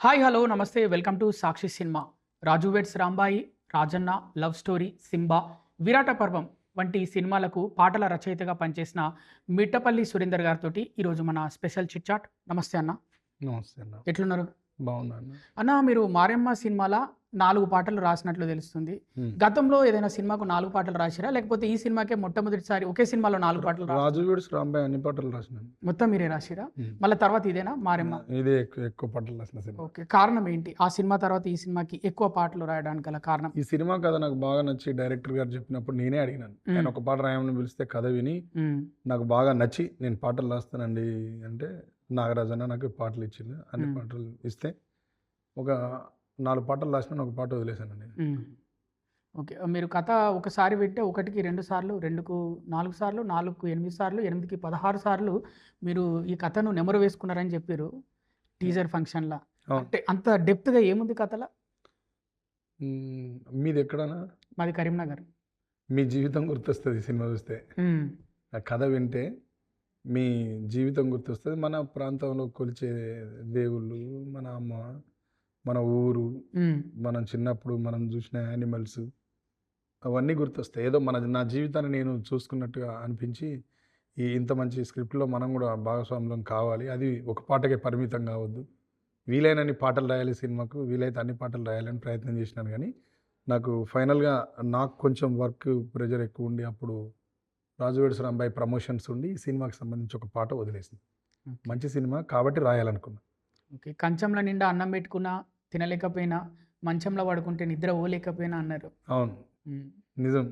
Hi hello namaste welcome to Sakshi cinema. Raju weds Rambai, Rajanna, love story, Simba, Virata Parvam వంటి సినిమాలకు పాటల రచయితగా పనిచేసిన మిట్టపల్లి సురేందర్ గారితో ఈరోజు మన స్పెషల్ చిట్ చాట్. నమస్తే అన్న, నమస్తే అన్న. ఎట్లున్నారు బాగున్నాను. అన్న? మీరు మారెమ్మ సినిమాల 4 పాటలు రాసినట్లు తెలుస్తుంది. గతంలో ఏదైనా సినిమాకు 4 పాటలు రాసిరా, లేకపోతే ఈ సినిమాకే మొట్టమొదటిసారి ఒకే సినిమాలో 4 పాటలు రాజు వీడ్స్ రాంబాయ్ అన్ని పాటలు రాసినాను. మొత్తం మీరే రాసిరా? మళ్ళీ తర్వాత ఇదేనా మారెమ్మ? ఇదే ఎక్కువ పాటలు రాసిన సినిమా. ఓకే, కారణం ఏంటి ఆ సినిమా తర్వాత ఈ సినిమాకి ఎక్కువ పాటలు రాయడానికి గల కారణం? ఈ సినిమా కథ నాకు బాగా నచ్చి డైరెక్టర్ గారు చెప్పినప్పుడు నేనే అడిగినాను. నేను ఒక పాట రాయమని పిలిస్తే కథ విని నాకు బాగా నచ్చి నేను పాటలు రాస్తానండి అంటే నాగరాజు అన్న నాకు పాటలు ఇచ్చింది. అన్ని పాటలు ఇస్తే ఒక 4 పాటలు రాసిన ఒక పాట వదిలేశానండి. ఓకే, మీరు కథ ఒకసారి వింటే 1కి 2 సార్లు, 2కు 4 సార్లు, 4కు 8 సార్లు, 8కి 16 సార్లు మీరు ఈ కథను నెమరు వేసుకున్నారని చెప్పారు టీజర్ ఫంక్షన్లో. అంటే అంత డెప్త్గా ఏముంది కథలో? మీది ఎక్కడనా? మాది కరీంనగర్. మీ జీవితం గుర్తొస్తుంది సినిమా చూస్తే. ఆ కథ వింటే మీ జీవితం గుర్తొస్తుంది. మన ప్రాంతంలో కొలిచే దేవుళ్ళు, మన అమ్మ, మన ఊరు, మనం చిన్నప్పుడు మనం చూసిన యానిమల్స్ అవన్నీ గుర్తొస్తాయి. ఏదో నా జీవితాన్ని నేను చూసుకున్నట్టుగా అనిపించి ఇంత మంచి స్క్రిప్ట్లో మనం కూడా భాగస్వామ్యం కావాలి. అది ఒక పాటకే పరిమితం కావద్దు, వీలైనన్ని పాటలు రాయాలి సినిమాకు, వీలైతే అన్ని పాటలు రాయాలని ప్రయత్నం చేసినాను. కానీ నాకు ఫైనల్గా నాకు కొంచెం వర్క్ ప్రెషర్ ఎక్కువ ఉండి అప్పుడు రాజు వెడ్స్ రాంబాయ్ ప్రమోషన్స్ ఉండి ఈ సినిమాకి సంబంధించి ఒక పాట వదిలేసింది. మంచి సినిమా కాబట్టి రాయాలనుకున్నా. ఓకే, కంచంలో నిండా అన్నం పెట్టుకున్నా తినలేకపోయినా, మంచంలో పడుకుంటే నిద్ర పోలేకపోయినా అన్నారు. అవును, నిజం.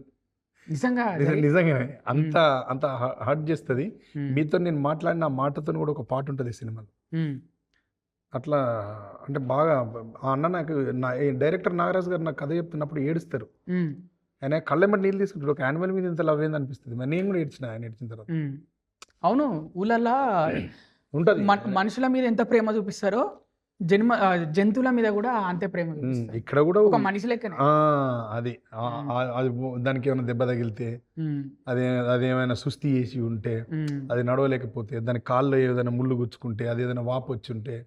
నిజంగా నిజంగానే అంత అంత హర్ట్ చేస్తుంది. మీతో నేను మాట్లాడిన మాటతో కూడా ఒక పాట ఉంటుంది సినిమాలో. అట్లా అంటే బాగా ఆ అన్న నాకు డైరెక్టర్ నాగరాజు గారు నాకు కథ చెప్తున్నప్పుడు ఏడుస్తారు. ఆయన కళ్ళెమ్మటి నీళ్ళు తీసుకుంటారు. ఒక యానిమల్ మీద ఇంత లవ్ ఏంది అనిపిస్తుంది. మరి నేను కూడా ఏడ్చిన ఆయన ఏడ్చిన తర్వాత. అవును, ఊళ్ళల్లో ఉంటుంది మనుషుల మీద ఎంత ప్రేమ చూపిస్తారో జంతువుల మీద కూడా అంతే ప్రేమ చూపిస్తారు. ఇక్కడ కూడా ఒక మనిషి లెక్కనే అది అది దానికి ఏమైనా దెబ్బ తగిలితే, అదేమైనా సుస్థి చేసి ఉంటే, అది నడవలేకపోతే, దాని కాళ్ళు ఏదైనా ముళ్ళు గుచ్చుకుంటే, అది ఏదైనా వాపు వచ్చి ఉంటే,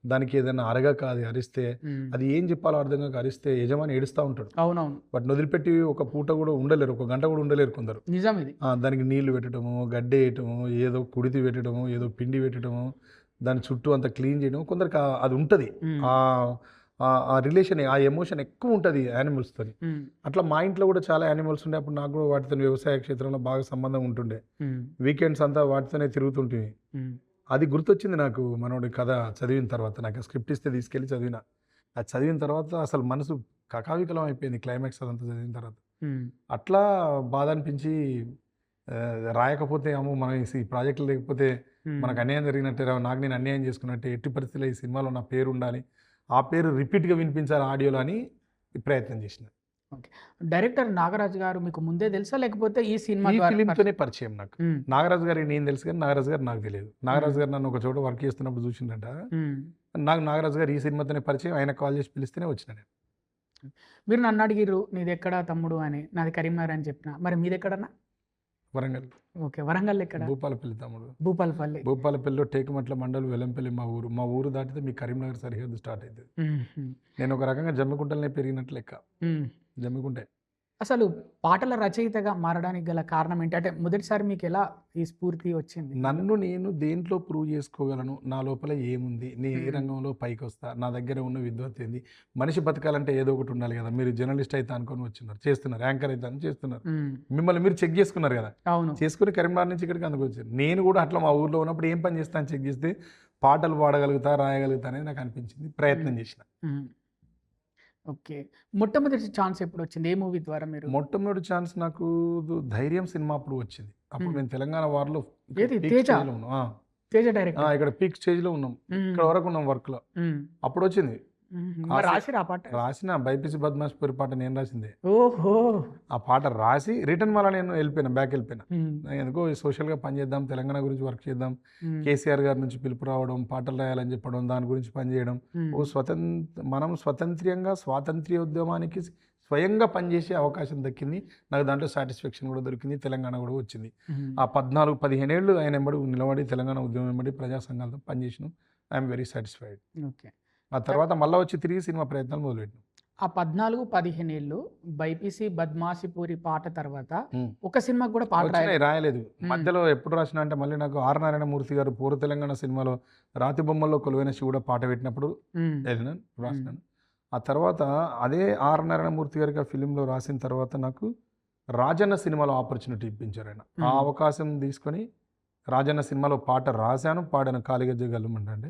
దానికి ఏదైనా అరగక అది అరిస్తే, అది ఏం చెప్పాలో అర్థం కాక అరిస్తే యజమాని ఏడుస్తూ ఉంటాడు. అవునవును, వాటిని వదిలిపెట్టి ఒక పూట కూడా ఉండలేరు, ఒక గంట కూడా ఉండలేరు కొందరు. నిజం ఇది. దానికి నీళ్లు పెట్టడము, గడ్డి వేయటము, ఏదో కుడితి పెట్టడము, ఏదో పిండి పెట్టడము, దాని చుట్టూ అంతా క్లీన్ చేయడం, కొందరికి అది ఉంటుంది. ఆ రిలేషన్, ఆ ఎమోషన్ ఎక్కువ ఉంటుంది యానిమల్స్తో. అట్లా మా ఇంట్లో కూడా చాలా యానిమల్స్ ఉండే. అప్పుడు నాకు కూడా వాటితో వ్యవసాయ క్షేత్రంలో బాగా సంబంధం ఉంటుండే. వీకెండ్స్ అంతా వాటితోనే తిరుగుతుంటుంది. అది గుర్తొచ్చింది నాకు మనోడి కథ చదివిన తర్వాత. నాకు స్క్రిప్ట్ ఇస్తే తీసుకెళ్ళి చదివిన. అది చదివిన తర్వాత అసలు మనసు కకావికలం అయిపోయింది క్లైమాక్స్ అదంతా చదివిన తర్వాత. అట్లా బాధ అనిపించి రాయకపోతే అమ్మో మనం ఈ ప్రాజెక్టులు లేకపోతే మనకు అన్యాయం జరిగినట్టే, నాకు నేను అన్యాయం చేసుకున్నట్టే, ఎట్టి పరిస్థితుల్లో ఈ సినిమాలో నా పేరు ఉండాలి, ఆ పేరు రిపీట్గా వినిపించాలి ఆడియోలో అని ప్రయత్నం చేసిన. ఓకే, డైరెక్టర్ నాగరాజు గారు మీకు ముందే తెలుసా, లేకపోతే ఈ సినిమా ఫిలింతోనే పరిచయం నాకు? నాగరాజు గారికి నేను తెలుసు కానీ నాగరాజు గారు నాకు తెలియదు. నాగరాజు గారు నన్ను ఒక చోట వర్క్ చేస్తున్నప్పుడు చూసిండట. నాకు నాగరాజు గారు ఈ సినిమాతోనే పరిచయం. ఆయన కాల్ చేసి పిలిస్తేనే వచ్చిన నేను. మీరు నన్ను అడిగిర్రు నీది ఎక్కడ తమ్ముడు అని, నాది కరీంనగర్ అని చెప్పిన. మరి మీది ఎక్కడన్నా? వరంగల్. ఓకే, వరంగల్ ఎక్కడ? భూపాలపల్లి తమ్ముడు. భూపాలపల్లిలో టేకుమట్ల మండలం వెల్లంపల్లి మా ఊరు దాటితే మీ కరీంనగర్ సరిహద్దు స్టార్ట్ అవుతుంది. నేను ఒక రకంగా జమ్మికుంటలనే పెరిగినట్లు లెక్క. జమ్మికుంటే అసలు పాటల రచయితగా మారడానికి గల కారణం ఏంటి? అంటే మొదటిసారి మీకు ఎలా ఈ స్ఫూర్తి వచ్చింది? నన్ను నేను దేంట్లో ప్రూవ్ చేసుకోగలను, నా లోపల ఏముంది, నేను ఏ రంగంలో పైకి వస్తా, నా దగ్గర ఉన్న విద్వత్ ఏంది. మనిషి బతకాలంటే ఏదో ఒకటి ఉండాలి కదా. మీరు జర్నలిస్ట్ అయితే అనుకొని వచ్చినారు, చేస్తున్నారు, యాంకర్ అయితే అని చేస్తున్నారు. మిమ్మల్ని మీరు చెక్ చేసుకున్నారు కదా. అవును, చేసుకుని కరీంనగర్ నుంచి ఇక్కడికి అందుకు వచ్చారు. నేను కూడా అట్లా మా ఊర్లో ఉన్నప్పుడు ఏం పని చేస్తాను చెక్ చేస్తే పాటలు పాడగలుగుతా, రాయగలుగుతా అనేది నాకు అనిపించింది. ప్రయత్నం చేసిన. ఓకే, మొట్టమొదటి ఛాన్స్ ఎప్పుడు వచ్చింది? ఏ మూవీ ద్వారా మీరు? మొట్టమొదటి ఛాన్స్ నాకు ధైర్యం సినిమా అప్పుడు వచ్చింది. అప్పుడు మేము తెలంగాణ వారిలో తేజ డైరెక్టర్ ఇక్కడ పీక్ స్టేజ్ లో ఉన్నాం. ఇక్కడ వరకు ఉన్నాం వర్క్ లో. అప్పుడు వచ్చింది. రాసిన బైపీసీ బద్మాష్ పూరి పాట నేను రాసిందే. ఓహో, ఆ పాట రాసి రిటర్న్ మళ్ళీ నేను బ్యాక్ వెళ్ళిపోయినా. ఎందుకో సోషల్ గా పనిచేద్దాం, తెలంగాణ గురించి వర్క్ చేద్దాం, కేసీఆర్ గారి నుంచి పిలుపు రావడం, పాటలు రాయాలని చెప్పడం, దాని గురించి పనిచేయడం, మనం స్వాతంత్ర్యోద్యమానికి స్వయంగా పనిచేసే అవకాశం దక్కింది నాకు. దాంట్లో సాటిస్ఫాక్షన్ కూడా దొరికింది, తెలంగాణ కూడా వచ్చింది. ఆ 14-15 ఏళ్ళు ఆయన నిలబడి తెలంగాణ ఉద్యమం ప్రజా సంఘాలతో పనిచేసినాం. I'm very satisfied. ఓకే, ఆ తర్వాత మళ్ళీ వచ్చి తిరిగి సినిమా ప్రయత్నాలు మొదలుపెట్టినాం. ఆ 14-15 ఏళ్ళు బైపీసీ బద్మాసిపూరి పాట తర్వాత ఒక సినిమాకి కూడా పాట వచ్చినాయి, రాయలేదు. మధ్యలో ఎప్పుడు రాసిన అంటే మళ్ళీ నాకు ఆర్ నారాయణమూర్తి గారు పూర్వ తెలంగాణ సినిమాలో రాతి బొమ్మల్లో కొలువైన శివుడు పాట పెట్టినప్పుడు వెళ్ళినాను, రాసినాను. ఆ తర్వాత అదే ఆర్ నారాయణమూర్తి గారికి ఆ ఫిలింలో రాసిన తర్వాత నాకు రాజన్న సినిమాలో ఆపర్చునిటీ ఇప్పించారు ఆయన. ఆ అవకాశం తీసుకొని రాజన్న సినిమాలో పాట రాశాను, పాడాను కాళీగజ్జ గల్లుమంటే.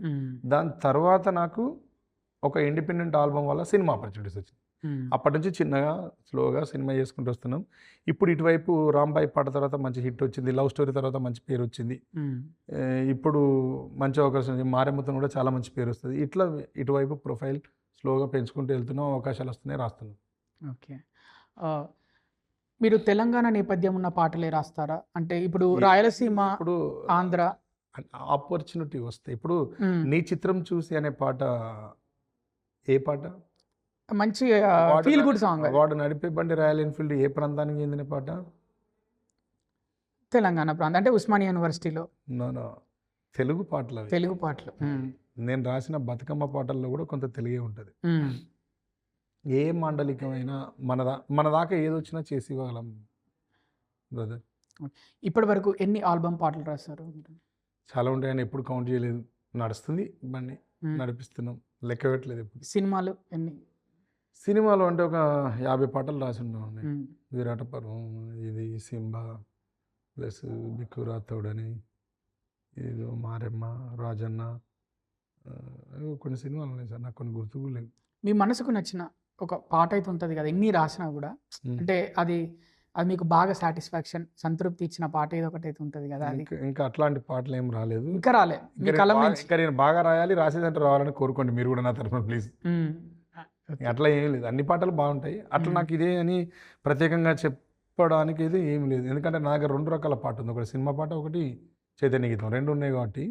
దాని తర్వాత నాకు ఒక ఇండిపెండెంట్ ఆల్బమ్ వల్ల సినిమా ఆపర్చునిటీస్ వచ్చింది. అప్పటి నుంచి చిన్నగా స్లోగా సినిమా చేసుకుంటూ వస్తున్నాం. ఇప్పుడు ఇటువైపు రాంబాయి పాట తర్వాత మంచి హిట్ వచ్చింది, లవ్ స్టోరీ తర్వాత మంచి పేరు వచ్చింది. ఇప్పుడు మంచి అవకాశం ఉంది, మారెమ్మతో కూడా చాలా మంచి పేరు వస్తుంది. ఇట్లా ఇటువైపు ప్రొఫైల్ స్లోగా పెంచుకుంటూ వెళ్తున్నాం, అవకాశాలు వస్తున్నాయి, రాస్తున్నాం. ఓకే. మీరు తెలంగాణ నేపథ్యం ఉన్న పాటలే రాస్తారా? అంటే ఇప్పుడు రాయలసీమ, ఇప్పుడు ఆంధ్ర ఆపర్చునిటీ వస్తే ఇప్పుడు నీ చిత్రం చూసి అనే పాట, ఏ పాట? మంచి ఫీల్ గుడ్ సాంగ్. వాడు నడిపే బండి రాయల్ ఎన్ఫీల్డ్ ఏ ప్రాంతానికి చెందిన పాట? తెలంగాణ ప్రాంతం, అంటే ఉస్మానియా యూనివర్సిటీలో. నో, తెలుగు పాటలు అవి. తెలుగు పాటలు. నేను రాసిన బతుకమ్మ పాటల్లో కూడా కొంత తెలుగే ఉంటుంది. ఏ మాండలికమైనా మన దాకా ఏదొచ్చినా చేసి ఇవ్వగలం బ్రదర్. ఇప్పటి వరకు ఎన్ని ఆల్బమ్ పాటలు రాస్తారు? చాలా ఉంటాయని ఎప్పుడు కౌంట్ చేయలేదు. నడుస్తుంది బండి, నడిపిస్తున్నాం, లెక్క పెట్టలేదు ఎప్పుడు. సినిమాలు ఎన్ని? సినిమాలు అంటే ఒక 50 పాటలు రాసి ఉన్నామండి. విరాట పర్వం, ఇది సింబా ప్లస్ బిక్కురా తోడని, ఇది మారెమ్మ, రాజన్న, కొన్ని సినిమాలు ఉన్నాయి సార్, నాకు కొన్ని గుర్తుకు లేవు. మీ మనసుకు నచ్చిన ఒక పాట అయితే ఉంటుంది కదా, ఎన్ని రాసినా కూడా, అంటే అది మీకు బాగా సాటిస్ఫాక్షన్, సంతృప్తి ఇచ్చిన పాట ఏదో ఒకటి అయితే ఉంటుంది కదా, అది ఇంకా అట్లాంటి పాటలు ఏం రాలేదు. ఇంకా రాలే మీ కలం నుంచి? ఇంకా నేను బాగా రాయాలి, రాసేదంటే రావాలని కోరుకోండి మీరు కూడా నా తరఫున ప్లీజ్. అట్లా ఏం లేదు, అన్ని పాటలు బాగుంటాయి. అట్లా నాకు ఇదే అని ప్రత్యేకంగా చెప్పడానికి అయితే ఏం లేదు. ఎందుకంటే నా దగ్గర 2 రకాల పాట ఉంది, ఒకటి సినిమా పాట, ఒకటి చైతన్య గీతం, 2 ఉన్నాయి. కాబట్టి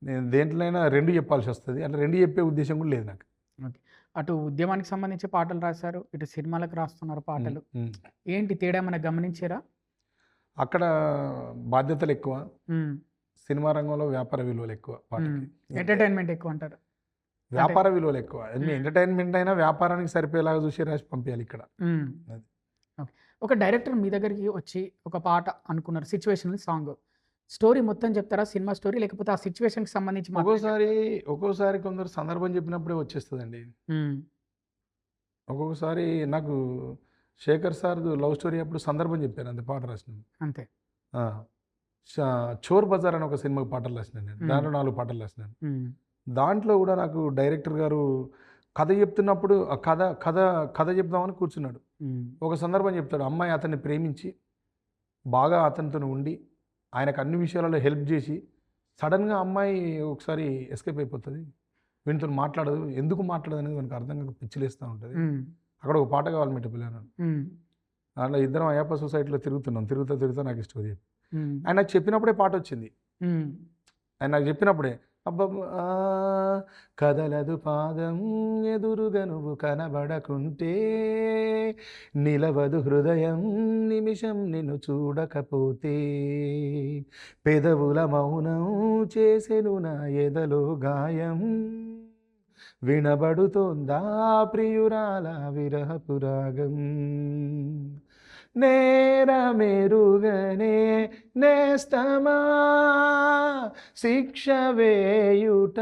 నేను దేంట్లోనైనా 2 చెప్పాల్సి వస్తుంది. అట్లా 2 చెప్పే ఉద్దేశం కూడా లేదు నాకు. ఓకే. అటు ఉద్యమానికి సంబంధించి పాటలు రాశారు, ఇటు సినిమాలకు రాస్తున్నారు పాటలు. ఏంటి తేడా ఏమైనా గమనించారా? అక్కడ బాధ్యతలు ఎక్కువ, సినిమా రంగంలో వ్యాపార విలువలు ఎక్కువ, ఎంటర్టైన్మెంట్ ఎక్కువ అంటారు. వ్యాపార విలువలు ఎక్కువ. ఎంటర్టైన్మెంట్ అయినా వ్యాపారానికి సరిపోయేలాగా చూసి రాసి పంపించాలి ఇక్కడ. ఒక డైరెక్టర్ మీ దగ్గరికి వచ్చి ఒక పాట అనుకున్నారు, సిచ్యువేషనల్ సాంగ్, స్టోరీ మొత్తం చెప్తారా? సినిమా స్టోరీ, లేకపోతే ఆ సిచ్యువేషన్కి సంబంధించి? ఒక్కోసారి కొందరు సందర్భం చెప్పినప్పుడే వచ్చేస్తుందండి. ఒక్కొక్కసారి నాకు శేఖర్ సార్ లవ్ స్టోరీ అప్పుడు సందర్భం చెప్పాను, అంతే పాట రాసినాను అంతే. చోర్ బజార్ అని ఒక సినిమాకి పాటలు రాసినాను నేను, దాంట్లో 4 పాటలు రాసినాను. దాంట్లో కూడా నాకు డైరెక్టర్ గారు కథ చెప్తున్నప్పుడు కథ చెప్దామని కూర్చున్నాడు. ఒక సందర్భం చెప్తాడు, అమ్మాయి అతన్ని ప్రేమించి బాగా అతనితో ఉండి ఆయనకు అన్ని విషయాలలో హెల్ప్ చేసి సడన్గా అమ్మాయి ఒకసారి ఎస్కేప్ అయిపోతుంది, వీనితో మాట్లాడదు, ఎందుకు మాట్లాడదు అనేది మనకు అర్థం కాక పిచ్చిలేస్తూ ఉంటుంది. అక్కడ ఒక పాట కావాలి మెట్టు పిల్లలు. అట్లా ఇద్దరం అయ్యప్ప సొసైటీలో తిరుగుతా నాకు ఈ స్టోరీ ఆయన నాకు చెప్పినప్పుడే పాట వచ్చింది. ఆయన నాకు చెప్పినప్పుడే అబ్బా కదలదు పాదం ఎదురుగా నువ్వు కనబడకుంటే, నిలవదు హృదయం నిమిషం నిన్ను చూడకపోతే, పెదవుల మౌనం చేసెను నా ఎదలో గాయం, వినబడుతోందా ప్రియురాల విరహపురాగం, నేరమెరుగనే నేస్తమా శిక్ష వేయుట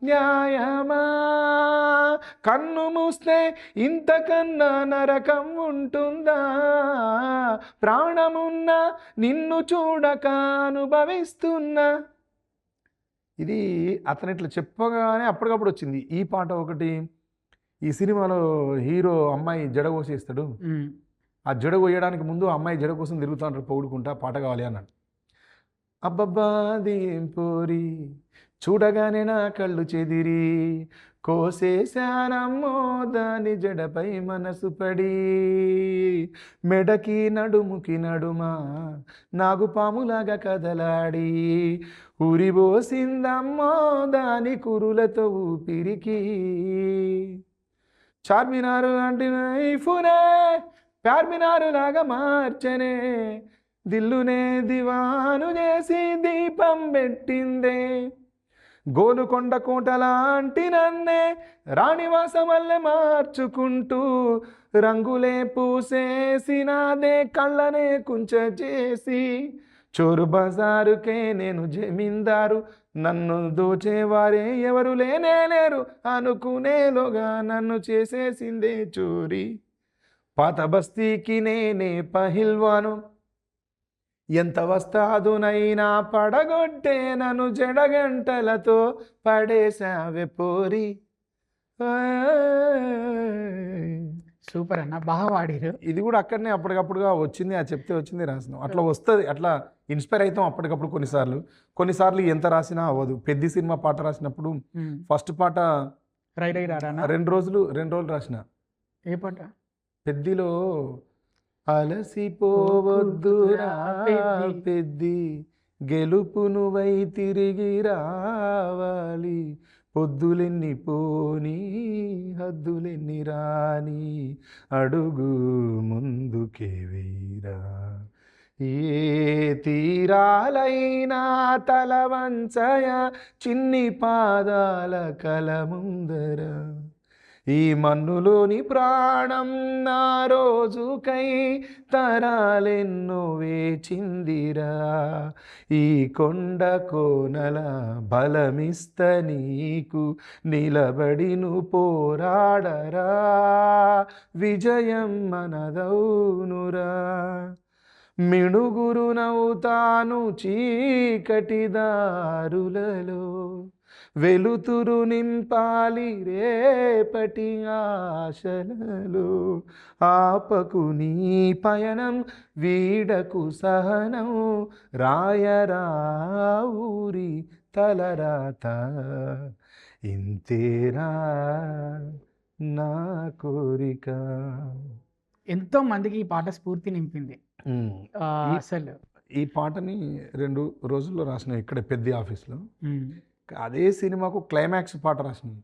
న్యాయమా, కన్ను మూస్తే ఇంతకన్నా నరకం ఉంటుందా, ప్రాణమున్న నిన్ను చూడక అనుభవిస్తున్నా. ఇది అతను ఇట్లా చెప్పగానే అప్పటికప్పుడు వచ్చింది. ఈ పాట ఒకటి, ఈ సినిమాలో హీరో అమ్మాయి జడ కోసేస్తాడు, ఆ జడ కోయడానికి ముందు అమ్మాయి జడ కోసం తిరుగుతూ ఉంటారు పొగుడుకుంటా, పాట కావాలి అన్నాడు. అబ్బబ్బా దేం పోరి చూడగానే నా కళ్ళు చెదిరి, కోసేశానమ్మో దాని జడపై మనసు పడి, మెడకి నడుముకి నడుమా నాగుపాములాగా కదలాడి, ఊరిబోసిందమ్మో దాని కురులతో ఊపిరికి, చార్మినారు లాంటి నైఫునే చార్మినారు లాగా మార్చనే, దిల్లునే దివాను చేసి దీపం పెట్టిందే, గోలుకొండ కోటలాంటి నన్నే రాణివాసమల్లె మార్చుకుంటూ రంగులే పూసేసినాదే కళ్ళనే కుంచె చేసి చోరు బజారుకే నేను జమీందారు నన్ను దోచేవారే ఎవరు లేనే లేరు అనుకునేలోగా నన్ను చేసేసిందే చోరీ పాత బస్తీకి నేనే పహిల్వాను ఎంత వస్తాదునైనా పడగొట్టే నన్ను జడగంటలతో పడేసావే పోరి సూపర్ అన్న, బాగా వాడిరు. ఇది కూడా అక్కడనే అప్పటికప్పుడుగా వచ్చింది, అది చెప్తే వచ్చింది రాసినాం. అట్లా వస్తుంది, అట్లా ఇన్స్పైర్ అవుతాం అప్పటికప్పుడు. కొన్నిసార్లు ఎంత రాసినా అవ్వదు. పెద్ద సినిమా పాట రాసినప్పుడు ఫస్ట్ పాట రై రై రారా 2 రోజులు రాసిన. ఏ పాట? పెద్దిలో అలసిపోవద్దురా పెద్ది గెలుపును వై తిరిగి రావాలి పొద్దులెన్ని పోని హద్దులెన్ని రాని అడుగు ముందుకే వేరా ఏ తీరాలైనా తల వంచయ చిన్ని పాదాల కల ముందర ఈ మన్నులోని ప్రాణం నా రోజుకై తరాలెన్నో వేచిందిరా ఈ కొండ కోనల బలమిస్త నీకు నిలబడిను పోరాడరా విజయం మనదౌనురా మిణుగురు నవ్వుతాను చీకటి దారులలో వెలుతురు నింపాలి రేపటి ఆశలలో ఆపకు నీ పయనం వీడకు సహనం రాయరా ఊరి తలరాత ఇంతేరా నా కోరిక. ఎంతో మందికి ఈ పాట స్ఫూర్తి నింపింది. అసలు ఈ పాటని 2 రోజుల్లో రాసిన ఇక్కడ పెద్ద ఆఫీస్లో. అదే సినిమాకు క్లైమాక్స్ పాట రాసినాం.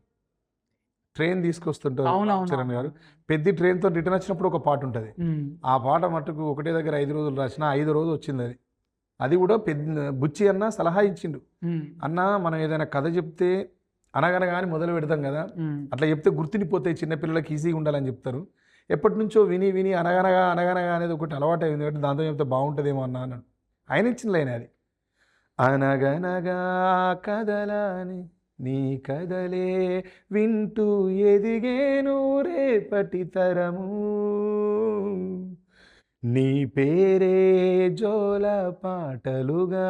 ట్రైన్ తీసుకొస్తుంటారు చరణ్ గారు. పెద్ద ట్రైన్తో రిటర్న్ వచ్చినప్పుడు ఒక పాట ఉంటుంది. ఆ పాట మట్టుకు ఒకటే దగ్గర 5 రోజులు రాసిన, 5 రోజు వచ్చింది అది. అది కూడా బుచ్చి అన్న సలహా ఇచ్చిండు. అన్న మనం ఏదైనా కథ చెప్తే అనగనగా అని మొదలు పెడతాం కదా, అట్లా చెప్తే గుర్తుండిపోతాయి, చిన్నపిల్లలకి ఈజీగా ఉండాలని చెప్తారు. ఎప్పటి నుంచో విని అనగనగా అనేది ఒకటి అలవాటు అయింది కాబట్టి దాంతో చెప్తే బాగుంటుందేమో అన్నాను. ఆయన ఇచ్చిన లైన్ అది. అనగనగా కదలాని నీ కదలే వింటూ ఎదిగేను రేపటి తరము నీ పేరే జోల పాటలుగా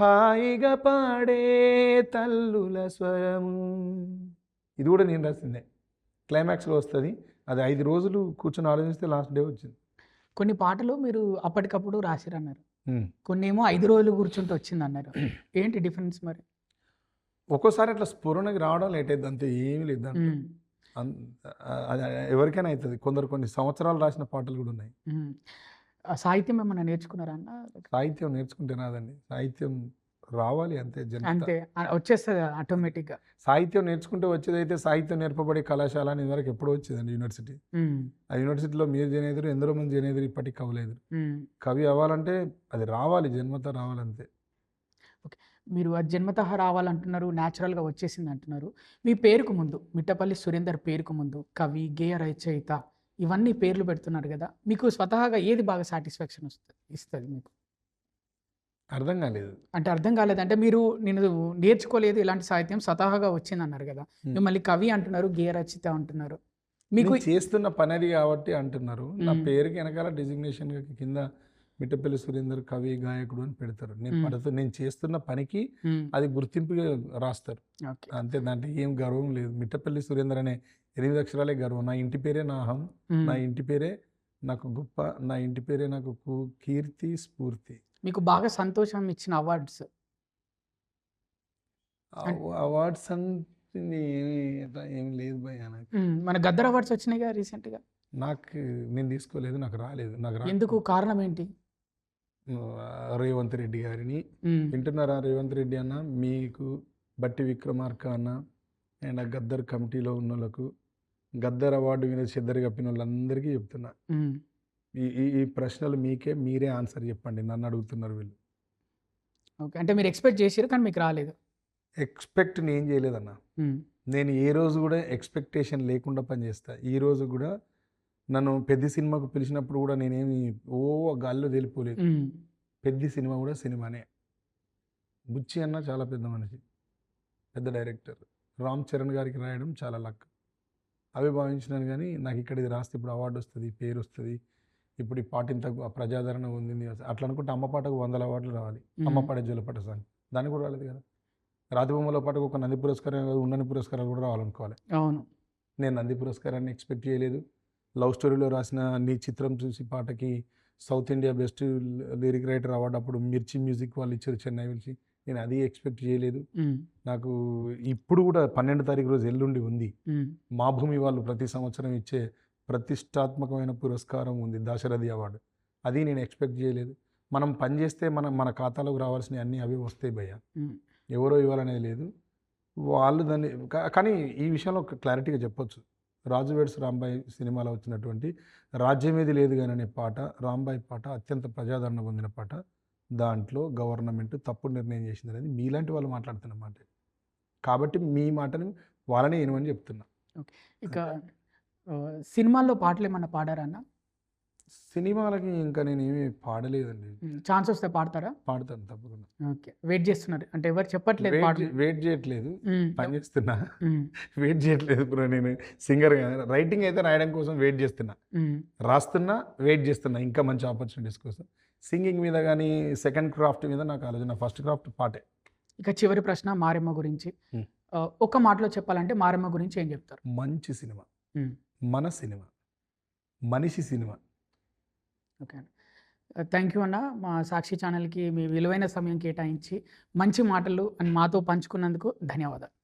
హాయిగా పాడే తల్లుల స్వరము. ఇది కూడా నేను రాసిందే. క్లైమాక్స్లో వస్తుంది అది. 5 రోజులు కూర్చొని ఆలోచిస్తే లాస్ట్ డే వచ్చింది. కొన్ని పాటలు మీరు అప్పటికప్పుడు రాసిరన్నారు, కొన్ని ఏమో 5 రోజులు కూర్చుంటే వచ్చింది అన్నారు. ఏంటి డిఫరెన్స్ మరి? ఒక్కోసారి అట్లా స్ఫురణకి రావడం లేట్ అవుతుంది, అంతే, ఏమీ లేదు. అది ఎవరికైనా అవుతుంది. కొన్ని సంవత్సరాలు రాసిన పాటలు కూడా ఉన్నాయి. సాహిత్యం ఏమన్నా నేర్చుకున్నారా అన్న? సాహిత్యం నేర్చుకుంటే రాదండి, సాహిత్యం రావాలి అంతే, అంతే వచ్చేస్తుంది ఆటోమేటిక్గా. సాహిత్యం నేర్చుకుంటే వచ్చేదైతే సాహిత్యం నేర్పబడే కళాశాల అని వరకు ఎప్పుడో వచ్చేదండి యూనివర్సిటీ. ఆ యూనివర్సిటీలో మీరు జనేదురు, ఎందరో మంది జనేదురు, ఇప్పటికి కవులేదు. కవి అవ్వాలంటే అది రావాలి, జన్మత రావాలంతే. ఓకే, మీరు అది జన్మతః రావాలంటున్నారు, న్యాచురల్గా వచ్చేసింది అంటున్నారు. మీ పేరుకు ముందు, మిట్టపల్లి సురేందర్ పేరుకు ముందు కవి, గేయ రచయిత, ఇవన్నీ పేర్లు పెడుతున్నారు కదా, మీకు స్వతహాగా ఏది బాగా సాటిస్ఫాక్షన్ ఇస్తుంది మీకు? అర్థం కాలేదు అంటే అర్థం కాలేదంటే మీరు నేను నేర్చుకోలేదు ఇలాంటి సాహిత్యం, స్వతహాగా వచ్చింది అన్నారు కదా, మిమ్మల్ని కవి అంటున్నారు, గేయ రచయిత అంటున్నారు. మీకు చేస్తున్న పని అది కాబట్టి అంటున్నారు. నా పేరుకి వెనకాల డిజిగ్నేషన్ కింద మిట్టపల్లి సురేందర్ కవి, గాయకుడు అని పెడతారు. నేను చేస్తున్న పనికి అది గుర్తింపుగా రాస్తారు అంతే. దాంట్లో ఏం గర్వం లేదు. మిట్టపల్లి సురేందర్ అనే 8 అక్షరాలే గర్వం. నా ఇంటి పేరే నా అహం, నా ఇంటి పేరే నాకు గొప్ప, నా ఇంటి పేరే నాకు కీర్తి, స్ఫూర్తి. మీకు బాగా సంతోషం ఇచ్చిన అవార్డ్స్? అవార్డ్స్ అంటే ఏం లేదు భయ. మన గద్దర్ అవార్డ్స్ వచ్చినాయిగా రీసెంట్గా. నేను తీసుకోలేదు, నాకు రాలేదు. ఎందుకు? కారణం ఏంటి? రేవంత్ రెడ్డి గారిని వింటున్నారా? రేవంత్ రెడ్డి అన్న, మీకు, బట్టి విక్రమార్క అన్న అండ్ గద్దర్ కమిటీలో ఉన్న వాళ్ళకు, గద్దర్ అవార్డు మీద చెద్దరు కప్పిన వాళ్ళందరికీ చెప్తున్నా, ఈ ప్రశ్నలు మీరే ఆన్సర్ చెప్పండి. నన్ను అడుగుతున్నారు వీళ్ళు. ఓకే, అంటే మీరు ఎక్స్పెక్ట్ చేసారు కానీ మీకు రాలేదు? ఎక్స్పెక్ట్ నేను చేయలేదన్న. ఉమ్, నేను ఏ రోజు కూడా ఎక్స్పెక్టేషన్ లేకుండా పనిచేస్తా. ఈ రోజు కూడా నన్ను పెద్ద సినిమాకు పిలిచినప్పుడు కూడా నేనేమి గాల్లో తేలిపోలేదు. ఉమ్, పెద్ద సినిమా కూడా సినిమానే. బుచ్చి అన్న చాలా పెద్ద మనిషి, పెద్ద డైరెక్టర్. రామ్ చరణ్ గారికి రాయడం చాలా లక్. అవి భావించినాను కానీ నాకు ఇక్కడ ఇది రాస్తే ఇప్పుడు అవార్డు వస్తుంది, పేరు వస్తుంది, ఇప్పుడు ఈ పాట ఇంత ప్రజాదరణ ఉంది అట్లా అనుకుంటే అమ్మ పాటకు 100 అవార్డులు రావాలి. అమ్మ పాట జోలపాట సాంగ్ దానికి కూడా రాలేదు కదా. రాతిబొమ్మల పాటకు ఒక నంది పురస్కారం కాదు, ఉన్నని పురస్కారాలు కూడా రావాలనుకోవాలి. అవును. నేను నంది పురస్కారాన్ని ఎక్స్పెక్ట్ చేయలేదు. లవ్ స్టోరీలో రాసిన నీ చిత్రం చూసి పాటకి south India best lyric writer award అప్పుడు మిర్చి మ్యూజిక్ వాళ్ళు ఇచ్చారు చెన్నై పిలిచి. నేను అది ఎక్స్పెక్ట్ చేయలేదు. ఉమ్, నాకు ఇప్పుడు కూడా 12 తారీఖు రోజు ఎల్లుండి ఉంది. ఉమ్, మా భూమి వాళ్ళు ప్రతి సంవత్సరం ఇచ్చే ప్రతిష్టాత్మకమైన పురస్కారం ఉంది, దాశరథి అవార్డు. అది నేను ఎక్స్పెక్ట్ చేయలేదు. మనం పని చేస్తే మన ఖాతాలోకి రావాల్సినవి అన్నీ అవి వస్తాయి భయ్య. ఉమ్, ఎవరో ఇవ్వాలనేది లేదు. వాళ్ళు దాన్ని కానీ ఈ విషయంలో ఒక క్లారిటీగా చెప్పొచ్చు. రాజు వెడ్స్ రాంబాయి సినిమాలో వచ్చినటువంటి రాజ్యమేది లేదు కానీ అనే పాట, రాంబాయి పాట అత్యంత ప్రజాదరణ పొందిన పాట. దాంట్లో గవర్నమెంట్ తప్పుడు నిర్ణయం చేసింది అనేది మీలాంటి వాళ్ళు మాట్లాడుతున్న మాట. కాబట్టి మీ మాటని వాళ్ళనే వినమని చెప్తున్నా. ఇక సినిమాల్లో పాటలు ఏమన్నా పాడారా అన్న? సినిమాలకి ఇంకా నేను ఏమీ పాడలేదండి. ఛాన్స్ వస్తే పాడతారా? పాడతాను తప్పకుండా. ఓకే, వెయిట్ చేస్తున్నారు అంటే ఎవరు చెప్పట్లేదు పాటలు. వెయిట్ చేయట్లేదు, ఉమ్, పని చేస్తున్నా. ఉమ్, వెయిట్ చేయట్లేదు బ్రో. నేను సింగర్ రైటింగ్ అయితే రాయడం కోసం వెయిట్ చేస్తున్నా, ఉమ్, రాస్తున్నా, వెయిట్ చేస్తున్నా ఇంకా మంచి ఆపర్చునిటీస్ కోసం. సింగింగ్ మీద కానీ సెకండ్ క్రాఫ్ట్ మీద నాకు ఆలోచన. ఫస్ట్ క్రాఫ్ట్ పాటే. ఇక చివరి ప్రశ్న మారెమ్మ గురించి. ఉమ్. ఒక మాటలో చెప్పాలంటే మారెమ్మ గురించి ఏం చెప్తారు? మంచి సినిమా, ఉమ్, మన సినిమా, మనిషి సినిమా. ఓకే అండి, థ్యాంక్ యూ అన్న. మా సాక్షి ఛానల్కి మీ విలువైన సమయం కేటాయించి మంచి మాటలు అని మాతో పంచుకున్నందుకు ధన్యవాదాలు.